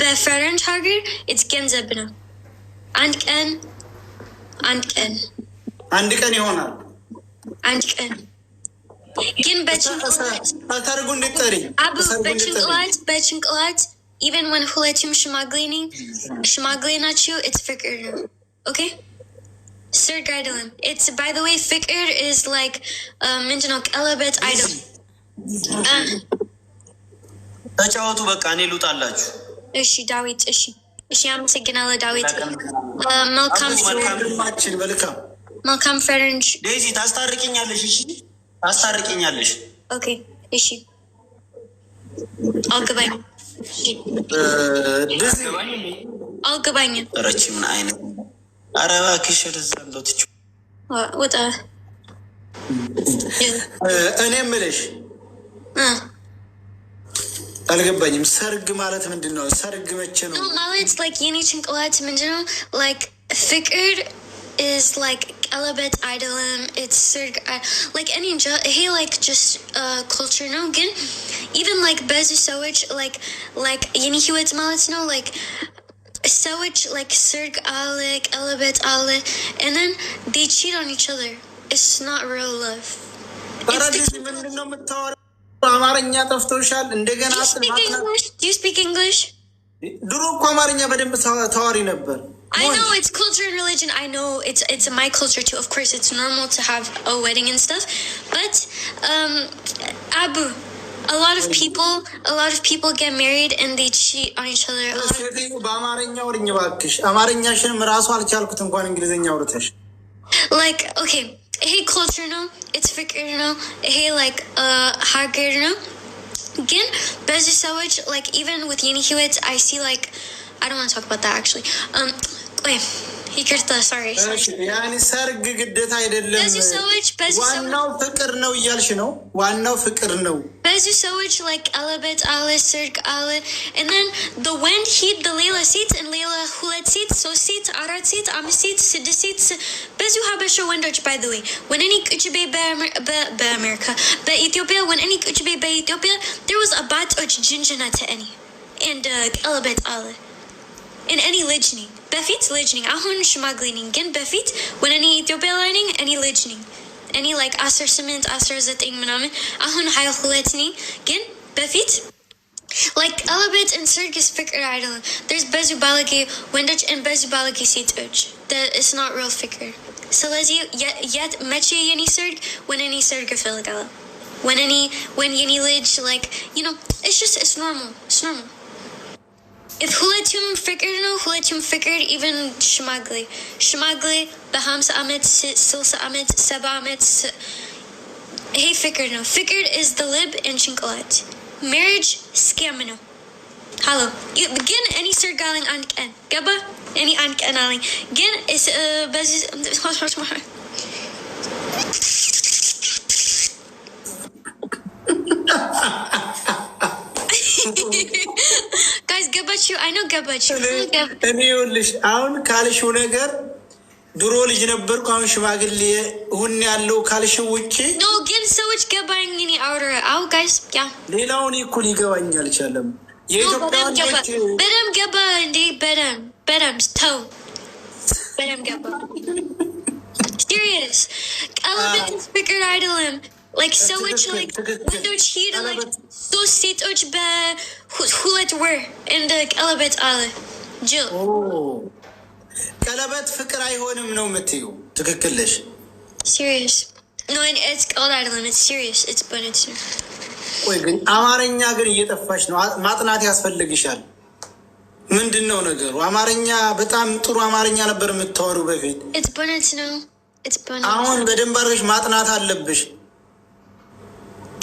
በፈረንጅ ሀገር it's ገንዘብ ነው። አንድ ቀን ይሆናል። አንድ ቀን ግን በጭንቅላት even when ሁለቱም ሽማግሌ ናቸው it's ፍቅር ነው። okay ሰርግ አይደለም። it's by the way ፍቅር is like ምንድነው ቀለበት አይደለም። ተጫወቱ በቃ እኔ ልውጣላችሁ። እሺ ዳዊት እሺ አመሰግናለሁ ዳዊት። መልካም ፈረንጅ ዴዚ ታስታርቂኛለሽ? እሺ ታስታርቂኛለሽ? ኦኬ እሺ አልገባኝም። ረቺ ምን አይነት ኧረ እባክሽ ወደዛ እንደውትች ወጣ። እኔ የምልሽ አልገባኝም። ሰርግ ማለት ምንድን ነው? ሰርግ መቼ ነው ማለት? ላይክ የኔ ጭንቅላት ምንድን ነው? ላይክ ፍቅር is like ቀለበት አይደለም። it's ሰርግ like እኔ እንጃ። ይሄ like just culture ነው። ግን even like ብዙ ሰዎች like የኔ ህይወት ማለት ነው like ሰዎች like ሰርግ አለ ቀለበት አለ and then they cheat on each other. it's not real love. ምንድን ነው የምታወራው? አማርኛ ጠፍቶሻል እንደገና። do you speak English? ድሮ እኮ አማርኛ በደንብ ታዋሪ ነበር። I know it's culture and religion. I know it's my culture too. Of course, it's normal to have a wedding and stuff. But Abu, a lot of people get married and they cheat on each other. Like okay, hey culture no, it's fikr no, hey like hagar no. Again, busy so much. Like even with Yeni Hewitt, I see like I don't want to talk about that actually. Wait, he cursed the sorry. ያኔ ሰርግ ግዴታ አይደለም። በዚህ ሰዎች ዋናው ፍቅር ነው እያልሽ ነው? ዋናው ፍቅር ነው። በዚህ ሰዎች like ቀለበት አለ ሰርግ አለ and then the wind hit the ሌላ ሴት and ሌላ ሁለት ሴት ሶስት ሴት አራት ሴት አምስት ሴት ስድስት ሴት በዚህ ሀበሻ ወንዶች by the way when any ቁጭቤ በአሜሪካ በኢትዮጵያ when any ቁጭቤ በኢትዮጵያ there was a ባጦች ጅንጅና ተእኒ and ቀለበት አለ in any ልጅኒ በፊት ልጅኒ አሁን ሽማግሌ ነኝ ግን በፊት when any ኢትዮጵያ ላይ ነኝ any ልጅኒ any like 18 19 ምናምን አሁን 22 ነኝ ግን በፊት like ቀለበት and ሰርግ is ፍቅር አይደለም። there's ብዙ ባለጌ ወንዶች and ብዙ ባለጌ ሴቶች that is not real ፍቅር። ስለዚህ መቼ የኔ ሰርግ when any ሰርግ እፈልጋለሁ when የኔ ልጅ like you know it's normal. If ሁለቱም ፍቅር ነው ሁለቱም ፍቅር even ሽማግሌ በ50 ዓመት 60 ዓመት 70 ዓመት ይሄ ፍቅር ነው። ፍቅር is the lib and ጭንቅላት። marriage scam ነው። ሃሎ ግን እኔ ሰርግ አለኝ አንድ ቀን ገባ እኔ አንድ ቀን አለኝ ግን በዚህ ገባችሁ? አይ ነው ገባችሁ? እኔ ይኸውልሽ አሁን ካልሽው ነገር ድሮ ልጅ ነበርኩ አሁን ሽማግሌ ሁን ያለው ካልሽው ውጪ ነው። ግን ሰዎች ገባኝ እኔ አውራ አው ጋይስ ያ ሌላውን እኩል ይገባኝ አልቻለም። የኢትዮጵያኖች በደም ገባ እንዴ በደም ተው በደም ገባ serious ቀለበት ፍቅር አይደለም። like ሰዎች like ወንዶች ሄደ like ሶስት ሴቶች በሁለት ወር እንደ ቀለበት አለ ጅል ቀለበት ፍቅር አይሆንም ነው የምትይው? ትክክል ነሽ። serious no it's ቀለበት አይደለም it's serious it's but it's ወይ ግን አማርኛ ግን እየጠፋሽ ነው። ማጥናት ያስፈልግሻል። ምንድን ነው ነገሩ? አማርኛ በጣም ጥሩ አማርኛ ነበር የምታወሪው በፊት። it's but it's no it's but አሁን በደንብ አድርገሽ ማጥናት አለብሽ።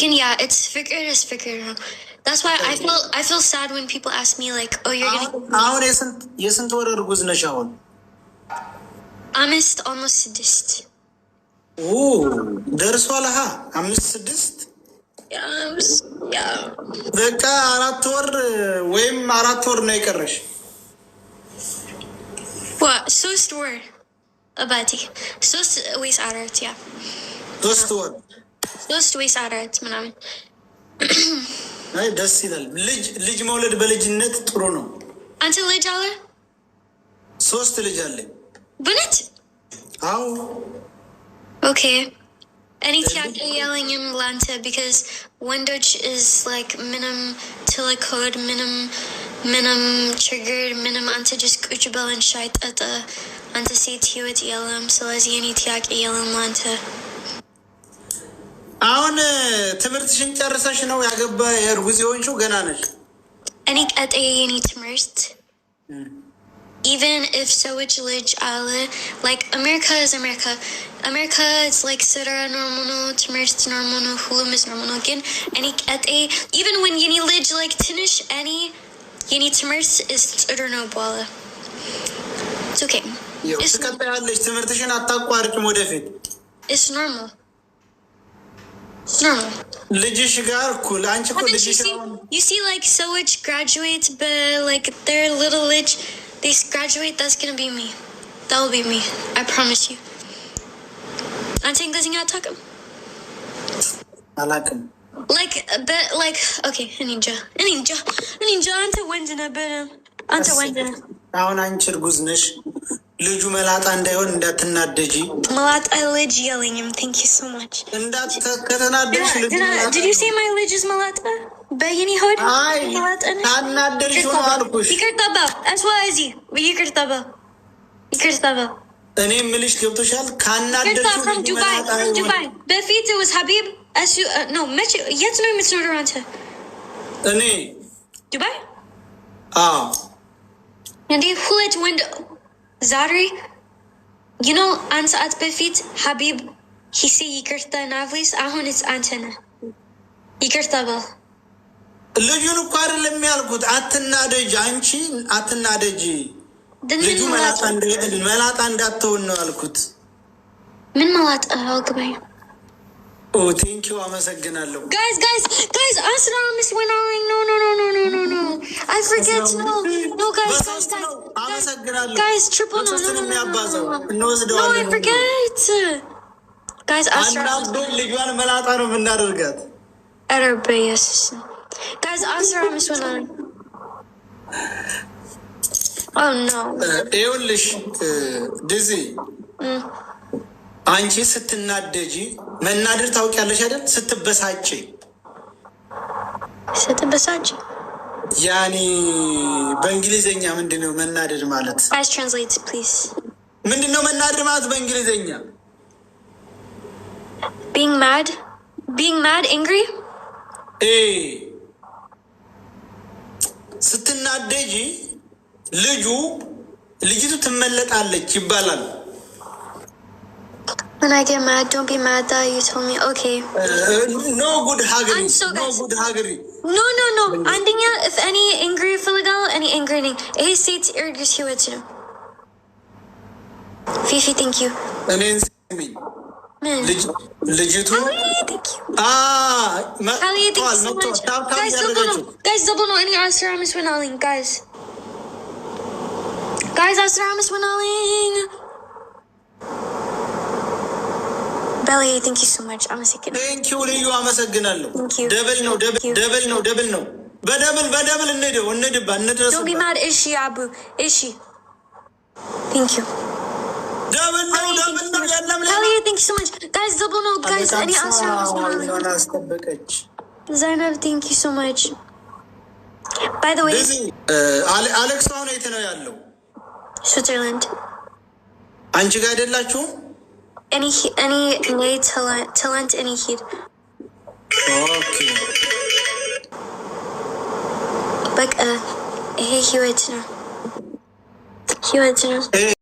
ግን yeah it's ፍቅር ነው። that's why I feel sad when people ask me like oh you're gonna አሁን የስንት ወር እርጉዝ ነሽ አሁን? almost 6 ደርሷል። 5-6 በቃ 4 ወር ወይም 4 ወር ነው የቀረሽ። 3 ወር አባቴ 3 ወይስ 4 3 ወር 3 ወይስ 4 ምናምን አይ ደስ ይላል። ልጅ መውለድ በልጅነት ጥሩ ነው። አንተ ልጅ አለ? 3 ልጅ አለኝ። በእውነት? አዎ። ኦኬ እኔ ጥያቄ ያለኝም ለአንተ ቢካዝ ወንዶች is like ምንም ትልኮድ ምንም ችግር ምንም አንተ just ቁጭ በለን ሻይ ጠጣ አንተ ሴት ህይወት የለም። ስለዚህ እኔ ጥያቄ የለም ለአንተ። አሁን ትምህርትሽን ጨርሰሽ ነው ያገባ የእርጉዝ የሆንሽው? ገና ነሽ? እኔ ቀጣይ የኔ ትምህርት even if ሰዎች ልጅ አለ like America is America it's like ስራ ኖርማል ነው፣ ትምህርት ኖርማል ነው፣ ሁሉም is ኖርማል ነው። ግን እኔ ቀጣይ even when የኔ ልጅ like ትንሽ እኔ የኔ ትምህርት is ጥሩ ነው በኋላ it's okay ትቀጥያለሽ። ትምህርትሽን አታቋርጭም ወደፊት it's normal ልጅሽ ጋር እኩል አንቺ እኮ ልጅሽ you see like ሰዎች graduate but like their little age they graduate, that's gonna be me. That will be me. I promise you. አንተ እንግሊዝኛ አታውቅም? አላውቅም። like okay እኔ እንጃ አንተ ወንድ ነበር። አንተ ወንድ ነህ። አሁን አንቺ እርጉዝ ነሽ። ልጁ መላጣ እንዳይሆን እንዳትናደጂ። መላጣ ልጅ የለኝም። Thank you so much. ከተናደድሽ ልጁ Did you say my ልጅ is መላጣ? በየኔ ሆድ መላጣ ነው። ታናደድሽ ነው አልኩሽ። ይቅርታ በል አስዋዚ ይቅርታ በል እኔ የምልሽ ገብቶሻል? ካናደድሽ from Dubai በፊት was ሀቢብ እሱ no መቼ የት ነው የምትኖረው አንተ? እኔ ዱባይ? አዎ። እንዴ ሁለት ወንድ ዛሬ you know አንድ ሰዓት በፊት ሀቢብ he say ይቅርታ ናቭሊስ አሁን it's አንተ ነህ። ይቅርታ በል ልጁን እኮ አይደለም ያልኩት። አትናደጅ፣ አንቺ አትናደጅ። ልጁ መላጣ እንዳትሆን ነው ያልኩት። ምን መላጣ አልገባኝ። ኦ ቴንኪው አመሰግናለሁ። guys 15 went on. No I forget no guys አመሰግናለሁ triple no I forget guys ልጇን መላጣ ነው የምናደርጋት። አረበየስ guys 15 went on. Oh no ይኸውልሽ ዲዚ አንቺ ስትናደጂ መናደድ ታውቂያለሽ አይደል? ስትበሳጭ ያኔ በእንግሊዘኛ ምንድነው መናደድ ማለት? Guys translate please. ምንድነው መናደድ ማለት በእንግሊዘኛ? being mad angry ስትናደጂ ልጅቱ ትመለጣለች ይባላል። When I get mad, don't be mad that you told me. Okay. No good hagri. No. አንደኛ if any angry ይፈልጋል any angry ነኝ። ይሄ ሴት እርግስ ህይወት ነው። ፊፊ thank you. እኔን ስሚኝ ልጅቱ guys double no any answer I'm winning guys 15 winning. Belly, thank you so much. I'm a second. Thank you, ልዩ አመሰግናለሁ። ደብል ነው። በደብል እንድባ Don't be mad, Ishi Abu. Ishi. Thank you. ደብል ነው ያለም Belly, thank you so much. Guys, double no, guys. Any answer I'm winning. Zainab, thank you so much. By the way, አሌክስ አሁን የት ነው ያለው? Switzerland. አንቺ ጋር አይደላችሁ? Any talent any heat. Okay. Like he went to know.